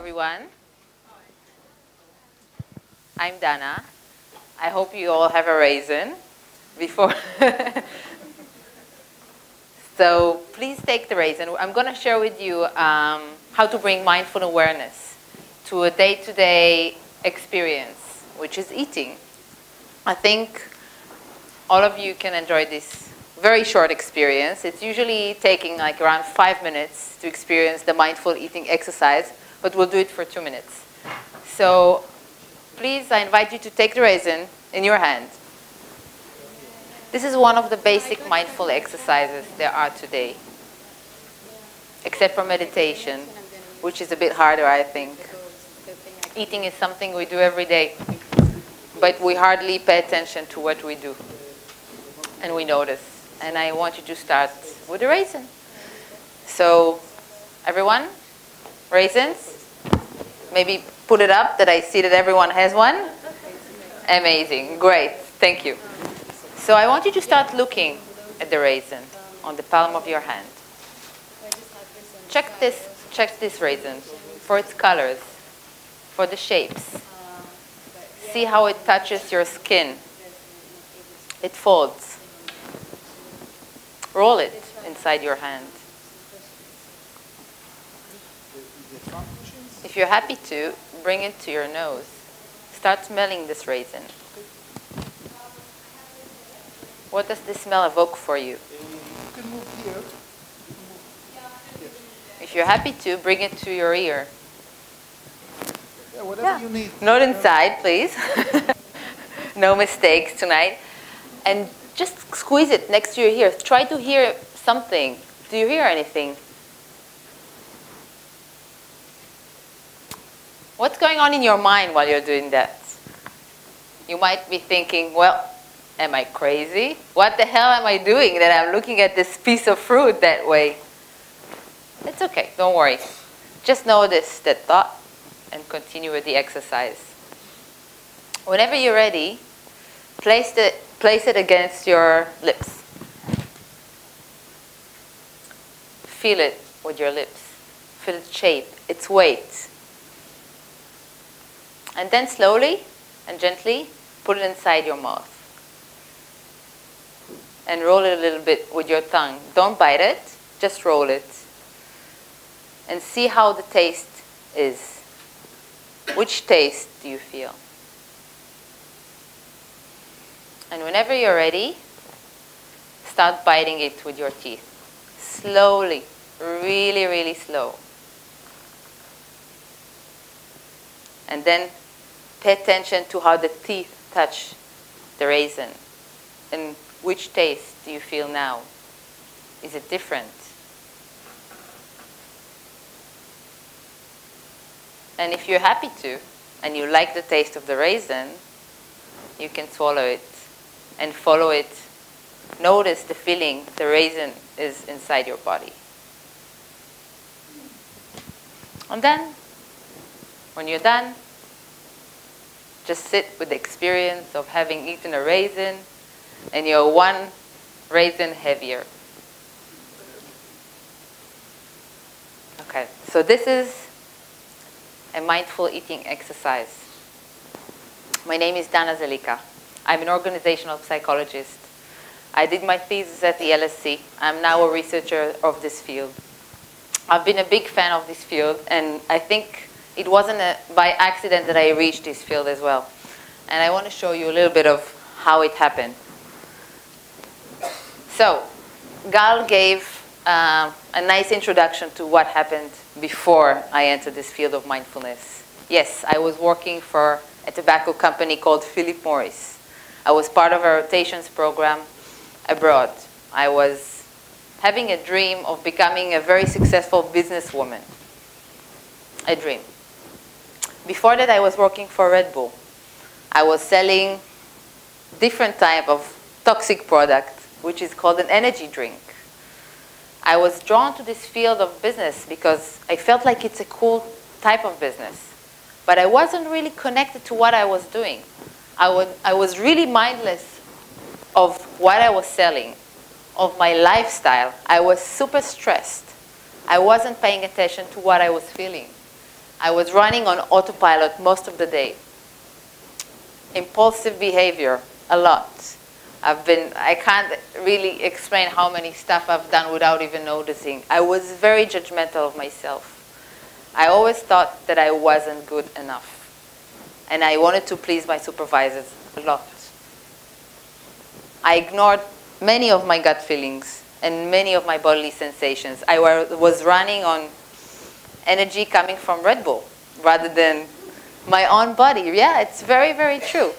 everyone. I'm Dana. I hope you all have a raisin before. So please take the raisin. I'm going to share with you how to bring mindful awareness to a day-to-day experience, which is eating. I think all of you can enjoy this very short experience. It's usually taking like around 5 minutes to experience the mindful eating exercise, but we'll do it for 2 minutes. So please, I invite you to take the raisin in your hand. This is one of the basic mindful exercises there are today, except for meditation, which is a bit harder, I think. Eating is something we do every day, but we hardly pay attention to what we do, and we notice. And I want you to start with a raisin. So, everyone, raisins? Maybe put it up that I see that everyone has one. Amazing, great, thank you. So I want you to start looking at the raisin on the palm of your hand. Check this raisin for its colors, for the shapes. See how it touches your skin. It folds. Roll it inside your hand. If you're happy to, bring it to your nose. Start smelling this raisin. What does this smell evoke for you? You can move here. If you're happy to, bring it to your ear. Yeah, whatever you need. Not inside, please. No mistakes tonight. And just squeeze it next to your ear. Try to hear something. Do you hear anything? What's going on in your mind while you're doing that? You might be thinking, well, am I crazy? What the hell am I doing that I'm looking at this piece of fruit that way? It's okay, don't worry. Just notice that thought and continue with the exercise. Whenever you're ready, place it against your lips. Feel it with your lips. Feel its shape, its weight. And then slowly and gently put it inside your mouth. And roll it a little bit with your tongue. Don't bite it, just roll it. And see how the taste is. Which taste do you feel? And whenever you're ready, start biting it with your teeth. Slowly, really, really slow. And then pay attention to how the teeth touch the raisin. And which taste do you feel now? Is it different? And if you're happy to, and you like the taste of the raisin, you can swallow it and follow it. Notice the feeling the raisin is inside your body. And then, when you're done, just sit with the experience of having eaten a raisin, and you're one raisin heavier. Okay, so this is a mindful eating exercise. My name is Dana Zelicha. I'm an organizational psychologist. I did my thesis at the LSE. I'm now a researcher of this field. I've been a big fan of this field, and I think it wasn't by accident that I reached this field as well. And I want to show you a little bit of how it happened. So, Gal gave a nice introduction to what happened before I entered this field of mindfulness. Yes, I was working for a tobacco company called Philip Morris. I was part of a rotations program abroad. I was having a dream of becoming a very successful businesswoman. A dream. Before that, I was working for Red Bull. I was selling different type of toxic product, which is called an energy drink. I was drawn to this field of business because I felt like it's a cool type of business. But I wasn't really connected to what I was doing. I was really mindless of what I was selling, of my lifestyle. I was super stressed. I wasn't paying attention to what I was feeling. I was running on autopilot most of the day. Impulsive behavior, a lot. I can't really explain how many stuff I've done without even noticing. I was very judgmental of myself. I always thought that I wasn't good enough. And I wanted to please my supervisors a lot. I ignored many of my gut feelings and many of my bodily sensations. I was running on energy coming from Red Bull rather than my own body. Yeah, it's very, very true.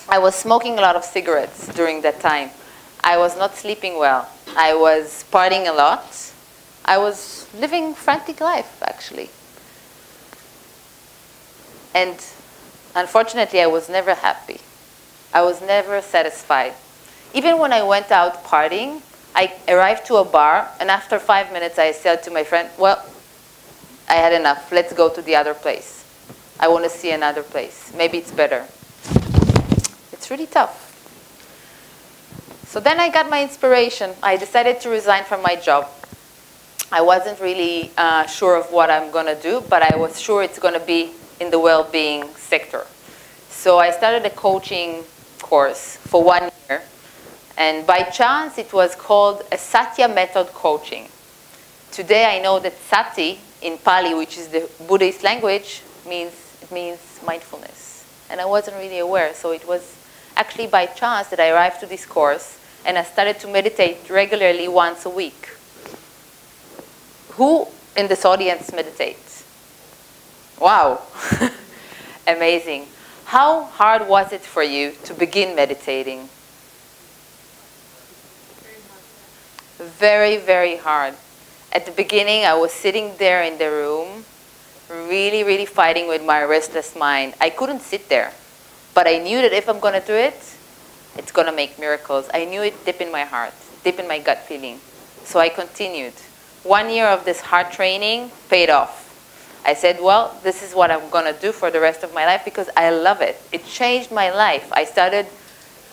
I was smoking a lot of cigarettes during that time. I was not sleeping well. I was partying a lot. I was living frantic life, actually. And unfortunately, I was never happy. I was never satisfied. Even when I went out partying, I arrived to a bar, and after 5 minutes, I said to my friend, well, I had enough. Let's go to the other place. I want to see another place. Maybe it's better. It's really tough. So then I got my inspiration. I decided to resign from my job. I wasn't really sure of what I'm going to do, but I was sure it's going to be in the well-being sector. So I started a coaching course for 1 year. And by chance, it was called a Satya Method Coaching. Today, I know that Sati in Pali, which is the Buddhist language, means mindfulness. And I wasn't really aware. So it was actually by chance that I arrived to this course, and I started to meditate regularly once a week. Who in this audience meditates? Wow. Amazing. How hard was it for you to begin meditating? Very, very hard. At the beginning, I was sitting there in the room, really, really fighting with my restless mind. I couldn't sit there, but I knew that if I'm going to do it, it's going to make miracles. I knew it deep in my heart, deep in my gut feeling. So I continued. 1 year of this hard training paid off. I said, well, this is what I'm going to do for the rest of my life because I love it. It changed my life. I started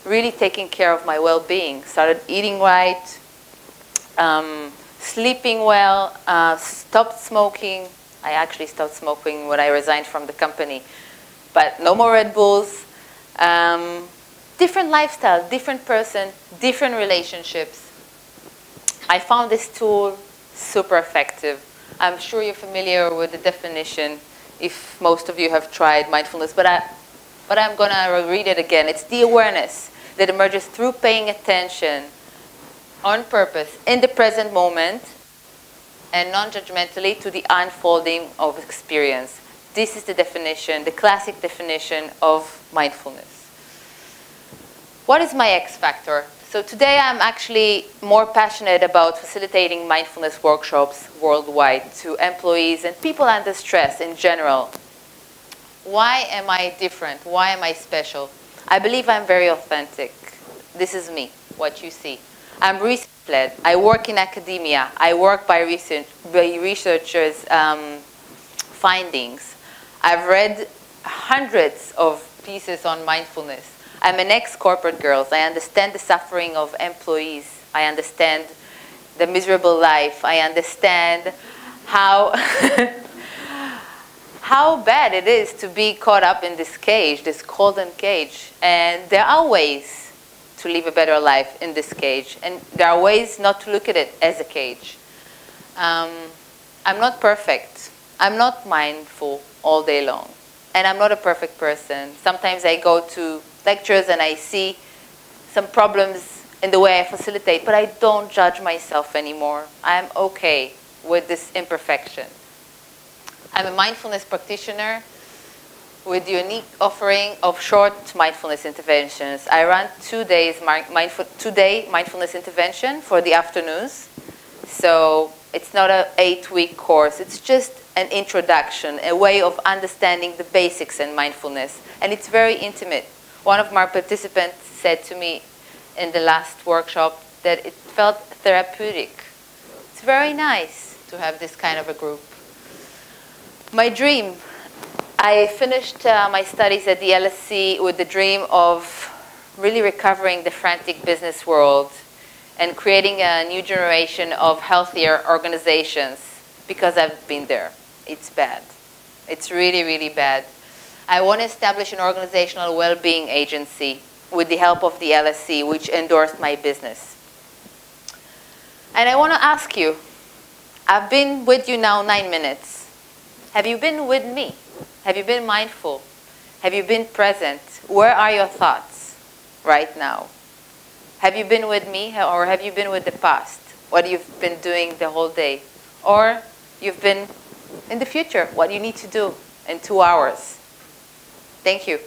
really taking care of my well-being, started eating right, sleeping well, stopped smoking. I actually stopped smoking when I resigned from the company. But no more Red Bulls. Different lifestyle, different person, different relationships. I found this tool super effective. I'm sure you're familiar with the definition if most of you have tried mindfulness, but I'm going to read it again. It's the awareness that emerges through paying attention on purpose in the present moment and non-judgmentally to the unfolding of experience. This is the definition, the classic definition of mindfulness. What is my X factor? So today I'm actually more passionate about facilitating mindfulness workshops worldwide to employees and people under stress in general. Why am I different? Why am I special? I believe I'm very authentic. This is me, what you see. I'm research-led. I work in academia. I work by researchers' findings. I've read hundreds of pieces on mindfulness. I'm an ex-corporate girl. I understand the suffering of employees. I understand the miserable life. I understand how, how bad it is to be caught up in this cage, this golden cage. And there are ways to live a better life in this cage. And there are ways not to look at it as a cage. I'm not perfect. I'm not mindful all day long. And I'm not a perfect person. Sometimes I go to lectures and I see some problems in the way I facilitate, but I don't judge myself anymore. I'm okay with this imperfection. I'm a mindfulness practitioner with the unique offering of short mindfulness interventions. I run 2 days two-day mindfulness intervention for the afternoons. So it's not an 8-week course. It's just an introduction, a way of understanding the basics in mindfulness. And it's very intimate. One of my participants said to me in the last workshop that it felt therapeutic. It's very nice to have this kind of a group. My dream. I finished my studies at the LSE with the dream of really recovering the frantic business world and creating a new generation of healthier organizations because I've been there. It's bad. It's really, really bad. I want to establish an organizational well-being agency with the help of the LSE, which endorsed my business. And I want to ask you, I've been with you now 9 minutes. Have you been with me? Have you been mindful? Have you been present? Where are your thoughts right now? Have you been with me, or have you been with the past? What you've been doing the whole day? Or you've been in the future, what you need to do in 2 hours? Thank you.